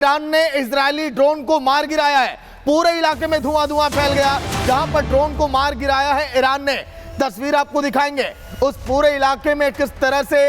Iran ने Israeli drone को मार गिराया है। पूरे इलाके में धुआं धुआं फैल गया। जहां पर ड्रोन को मार गिराया है ईरान ने, तस्वीर आपको दिखाएंगे। उस पूरे इलाके में किस तरह से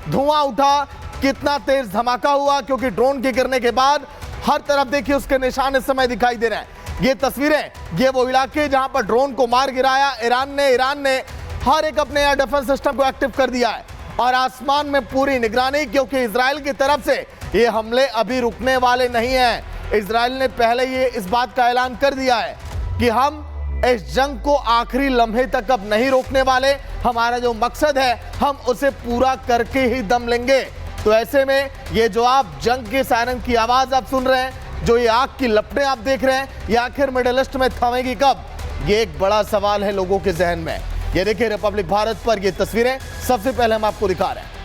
धुआं उठा, कितना तेज धमाका हुआ, क्योंकि ड्रोन के गिरने के बाद हर तरफ देखिए उसके निशान इस समय दिखाई दे रहे हैं। ये तस्वीरें, ये वो इलाके जहां पर ड्रोन को मार गिराया ईरान ने हर एक अपने एयर डिफेंस सिस्टम को एक्टिव कर दिया है और आसमान में पूरी निगरानी, क्योंकि इजराइल की तरफ से ये हमले अभी रुकने वाले नहीं हैं। इजराइल ने पहले ये इस बात का ऐलान कर दिया है कि हम इस जंग को आखिरी लम्हे तक अब नहीं रोकने वाले। हमारा जो मकसद है हम उसे पूरा करके ही दम लेंगे। तो ऐसे में ये जो आप जंग के सायरन की आवाज आप सुन रहे हैं, जो ये आग की लपटें आप देख रहे हैं, ये आखिर मिडिल ईस्ट में थमेगी कब, ये एक बड़ा सवाल है लोगों के जहन में। ये देखिए रिपब्लिक भारत पर ये तस्वीरें सबसे पहले हम आपको दिखा रहे हैं।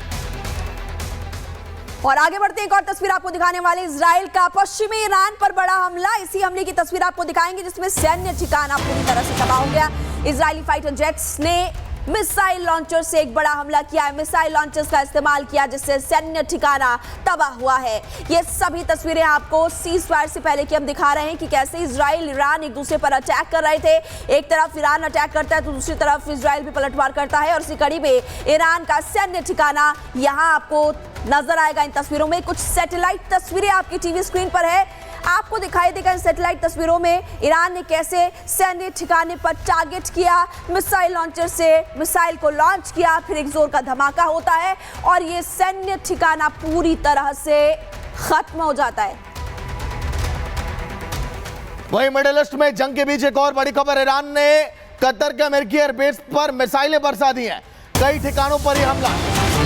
और आगे बढ़ते हैं, एक और तस्वीर आपको दिखाने वाले इजराइल का पश्चिमी ईरान पर बड़ा हमला। इसी हमले की तस्वीर आपको दिखाएंगे जिसमें सैन्य ठिकाना पूरी तरह से तबाह हो गया। इजरायली फाइटर जेट्स ने मिसाइल लॉन्चर से एक बड़ा हमला किया है, मिसाइल लॉन्चर्स का इस्तेमाल किया जिससे सैन्य ठिकाना तबाह हुआ है। ये सभी तस्वीरें आपको सीज फायर से पहले की हम दिखा रहे हैं कि कैसे इजराइल ईरान एक दूसरे पर अटैक कर रहे थे। एक तरफ ईरान अटैक करता है तो दूसरी तरफ इजराइल भी पलटवार करता है और इसी कड़ी में ईरान का सैन्य ठिकाना यहाँ आपको नजर आएगा। इन तस्वीरों में कुछ सैटेलाइट तस्वीरें आपकी टीवी स्क्रीन पर है, आपको दिखाई देगा इन सैटेलाइट तस्वीरों में ईरान ने कैसे सैन्य ठिकाने पर टारगेट किया, मिसाइल लॉन्चर से मिसाइल को लॉन्च किया, फिर एक जोर का धमाका होता है और ये सैन्य ठिकाना पूरी तरह से खत्म हो जाता है। वहीं मिडिल ईस्ट में जंग के बीच एक और बड़ी खबर, ईरान ने कतर के अमेरिकी एयरबेस पर मिसाइलें बरसा दी हैं। कई ठिकानों पर यह हमला,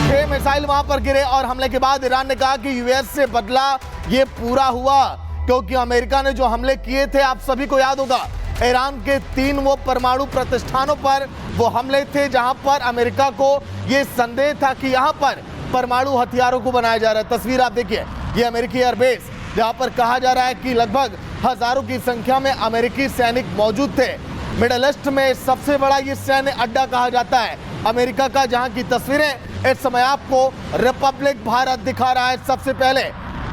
6 मिसाइल वहां पर गिरे और हमले के बाद ईरान ने कहा कि यूएस से बदला ये पूरा हुआ, क्योंकि अमेरिका ने जो हमले किए थे आप सभी को याद होगा, ईरान के 3 वो परमाणु प्रतिष्ठानों पर वो हमले थे जहां पर अमेरिका को ये संदेह था कि यहां पर परमाणु हथियारों को बनाया जा रहा है। तस्वीर आप देखिए, ये अमेरिकी एयरबेस जहां पर कहा जा रहा है कि लगभग हजारों की संख्या में अमेरिकी सैनिक मौजूद थे। मिडिल ईस्ट में सबसे बड़ा ये सैन्य अड्डा कहा जाता है अमेरिका का, जहां की तस्वीरें इस समय आपको रिपब्लिक भारत दिखा रहा है। सबसे पहले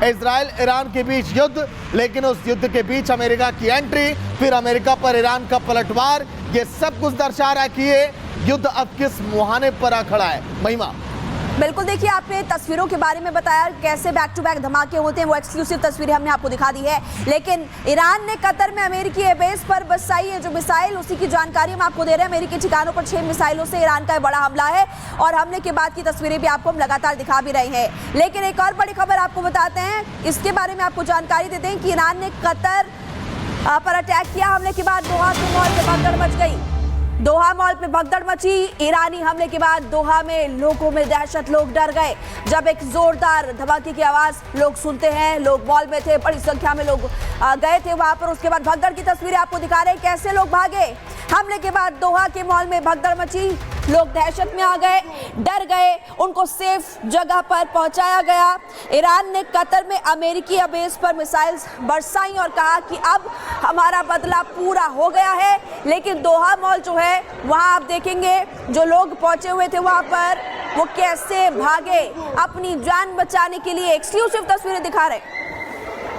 इजराइल ईरान के बीच युद्ध, लेकिन उस युद्ध के बीच अमेरिका की एंट्री, फिर अमेरिका पर ईरान का पलटवार, ये सब कुछ दर्शा रहा है कि ये युद्ध अब किस मुहाने पर आ खड़ा है। महिमा, बिल्कुल, देखिए आपने तस्वीरों के बारे में बताया कैसे बैक टू बैक धमाके होते हैं, वो एक्सक्लूसिव तस्वीरें हमने आपको दिखा दी है। लेकिन ईरान ने कतर में अमेरिकी एयरबेस पर बरसाई है जो मिसाइल, उसी की जानकारी हम आपको दे रहे हैं। अमेरिकी ठिकानों पर 6 मिसाइलों से ईरान का बड़ा हमला है और हमले के बाद की तस्वीरें भी आपको हम लगातार दिखा भी रहे हैं। लेकिन एक और बड़ी खबर आपको बताते हैं, इसके बारे में आपको जानकारी देते हैं कि ईरान ने कतर पर अटैक किया। हमले के बाद दोहा के मॉल में भगदड़ मच गई। दोहा मॉल पे भगदड़ मची। ईरानी हमले के बाद दोहा में लोगों में दहशत, लोग डर गए जब एक जोरदार धमाके की आवाज लोग सुनते हैं। लोग मॉल में थे, बड़ी संख्या में लोग गए थे वहां पर। उसके बाद भगदड़ की तस्वीरें आपको दिखा रहे हैं कैसे लोग भागे। हमले के बाद दोहा के मॉल में भगदड़ मची, लोग दहशत में आ गए, डर गए, उनको सेफ जगह पर पहुंचाया गया। ईरान ने कतर में अमेरिकी एयरबेस पर मिसाइल्स बरसाई और कहा कि अब हमारा बदला पूरा हो गया है। लेकिन दोहा मॉल जो है वहां आप देखेंगे जो लोग पहुंचे हुए थे वहां पर वो कैसे भागे अपनी जान बचाने के लिए। एक्सक्लूसिव तस्वीरें दिखा रहे।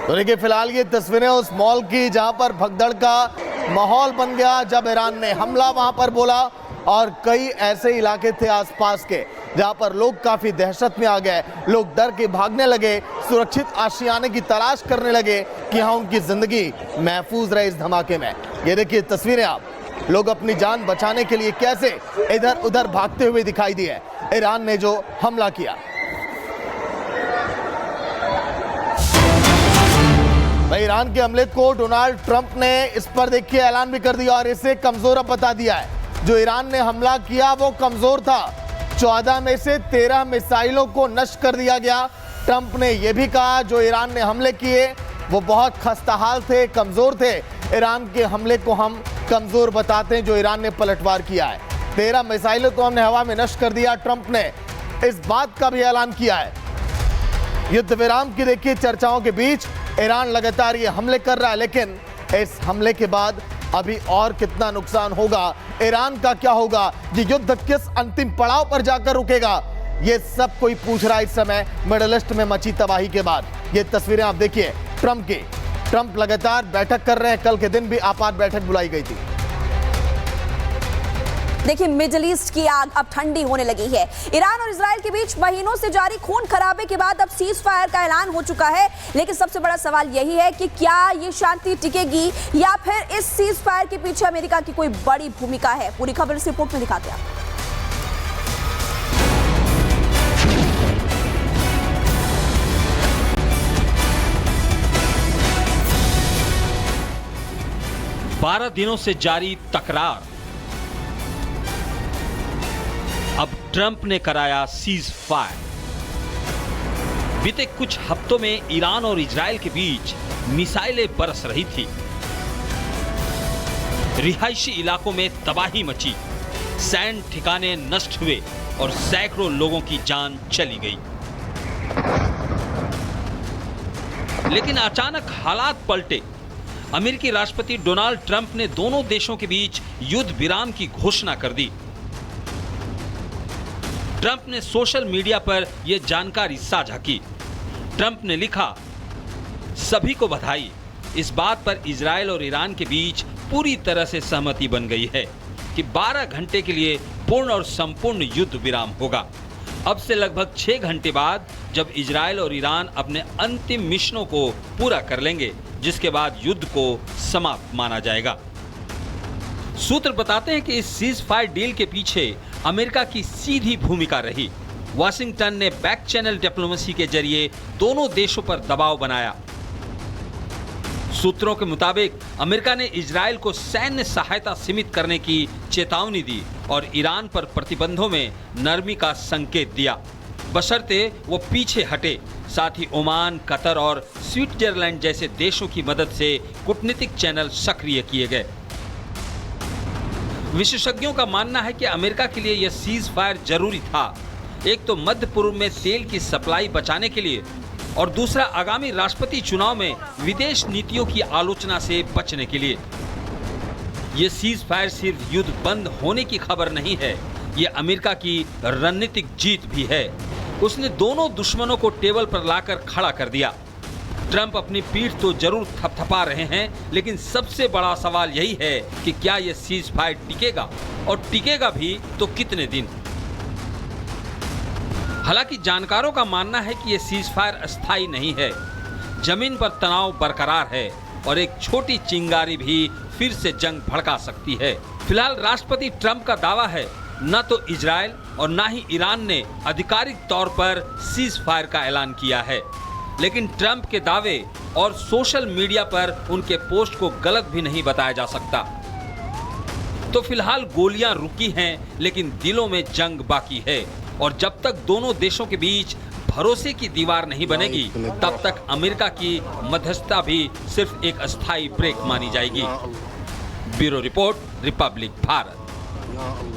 तो देखिए फिलहाल ये तस्वीरें उस मॉल की जहां पर भगदड़ का माहौल बन गया जब ईरान ने हमला वहां पर बोला, और कई ऐसे इलाके थे आसपास के जहां पर लोग काफी दहशत में आ गए। लोग डर के भागने लगे, सुरक्षित आशियाने की तलाश करने लगे कि हाँ उनकी जिंदगी महफूज रहे इस धमाके में। ये देखिए तस्वीरें आप, लोग अपनी जान बचाने के लिए कैसे इधर उधर भागते हुए दिखाई दिए ईरान ने जो हमला किया। भाई ईरान के हमले को डोनाल्ड ट्रंप ने इस पर देखिए ऐलान भी कर दिया और इसे कमजोर बता दिया है। जो ईरान ने हमला किया वो कमजोर था, 14 में से 13 मिसाइलों को नष्ट कर दिया गया। ट्रंप ने यह भी कहा जो ईरान ने हमले किए वो बहुत खस्ताहाल थे, कमजोर थे। ईरान के हमले को हम कमजोर बताते हैं जो ईरान ने पलटवार किया है। 13 मिसाइलों को हमने हवा में नष्ट कर दिया। ट्रंप ने इस बात का भी ऐलान किया है। युद्ध विराम की देखिए चर्चाओं के बीच ईरान लगातार ये हमले कर रहा है, लेकिन इस हमले के बाद अभी और कितना नुकसान होगा, ईरान का क्या होगा, ये युद्ध किस अंतिम पड़ाव पर जाकर रुकेगा, ये सब कोई पूछ रहा है इस समय मिडिल ईस्ट में मची तबाही के बाद। ये तस्वीरें आप देखिए, ट्रंप की। ट्रंप लगातार बैठक कर रहे हैं, कल के दिन भी आपात बैठक बुलाई गई थी। देखिए, मिडिल ईस्ट की आग अब ठंडी होने लगी है। ईरान और इजराइल के बीच महीनों से जारी खून खराबे के बाद अब सीज फायर का ऐलान हो चुका है। लेकिन सबसे बड़ा सवाल यही है कि क्या ये शांति टिकेगी या फिर इस सीज फायर के पीछे अमेरिका की कोई बड़ी भूमिका है। पूरी खबर इस रिपोर्ट में दिखाते हैं। बारह दिनों से जारी तकरार, अब ट्रंप ने कराया सीज फायर। बीते कुछ हफ्तों में ईरान और इजराइल के बीच मिसाइलें बरस रही थी। रिहायशी इलाकों में तबाही मची, सैन्य ठिकाने नष्ट हुए और सैकड़ों लोगों की जान चली गई। लेकिन अचानक हालात पलटे। अमेरिकी राष्ट्रपति डोनाल्ड ट्रंप ने दोनों देशों के बीच युद्ध विराम की घोषणा कर दी। ट्रंप ने सोशल मीडिया पर यह जानकारी साझा की। ट्रंप ने लिखा, सभी को बधाई, इस बात पर इजराइल और ईरान के बीच पूरी तरह से सहमति बन गई है कि 12 घंटे के लिए पूर्ण और संपूर्ण युद्ध विराम होगा। अब से लगभग 6 घंटे बाद जब इजराइल और ईरान अपने अंतिम मिशनों को पूरा कर लेंगे, जिसके बाद युद्ध को समाप्त माना जाएगा। सूत्र बताते हैं कि इस सीज फायर डील के पीछे अमेरिका की सीधी भूमिका रही। वाशिंगटन ने बैक चैनल डिप्लोमेसी के जरिए दोनों देशों पर दबाव बनाया। सूत्रों के मुताबिक अमेरिका ने इजराइल को सैन्य सहायता सीमित करने की चेतावनी दी और ईरान पर प्रतिबंधों में नरमी का संकेत दिया, बशर्ते वो पीछे हटे। साथ ही ओमान, कतर और स्विट्जरलैंड जैसे देशों की मदद से कूटनीतिक चैनल सक्रिय किए गए। विशेषज्ञों का मानना है कि अमेरिका के लिए यह सीज फायर जरूरी था। एक तो मध्य पूर्व में तेल की सप्लाई बचाने के लिए और दूसरा आगामी राष्ट्रपति चुनाव में विदेश नीतियों की आलोचना से बचने के लिए। यह सीज फायर सिर्फ युद्ध बंद होने की खबर नहीं है, यह अमेरिका की रणनीतिक जीत भी है। उसने दोनों दुश्मनों को टेबल पर लाकर खड़ा कर दिया। ट्रंप अपनी पीठ तो जरूर थपथपा रहे हैं, लेकिन सबसे बड़ा सवाल यही है कि क्या यह सीज फायर टिकेगा और टिकेगा भी तो कितने दिन। हालांकि जानकारों का मानना है कि यह सीज फायर अस्थायी नहीं है। जमीन पर तनाव बरकरार है और एक छोटी चिंगारी भी फिर से जंग भड़का सकती है। फिलहाल राष्ट्रपति ट्रंप का दावा है, न तो इजराइल और न ही ईरान ने आधिकारिक तौर पर सीज फायर का ऐलान किया है, लेकिन ट्रंप के दावे और सोशल मीडिया पर उनके पोस्ट को गलत भी नहीं बताया जा सकता। तो फिलहाल गोलियां रुकी हैं, लेकिन दिलों में जंग बाकी है और जब तक दोनों देशों के बीच भरोसे की दीवार नहीं बनेगी, तब तक अमेरिका की मध्यस्थता भी सिर्फ एक अस्थायी ब्रेक मानी जाएगी। Bureau report, Republic Bharat.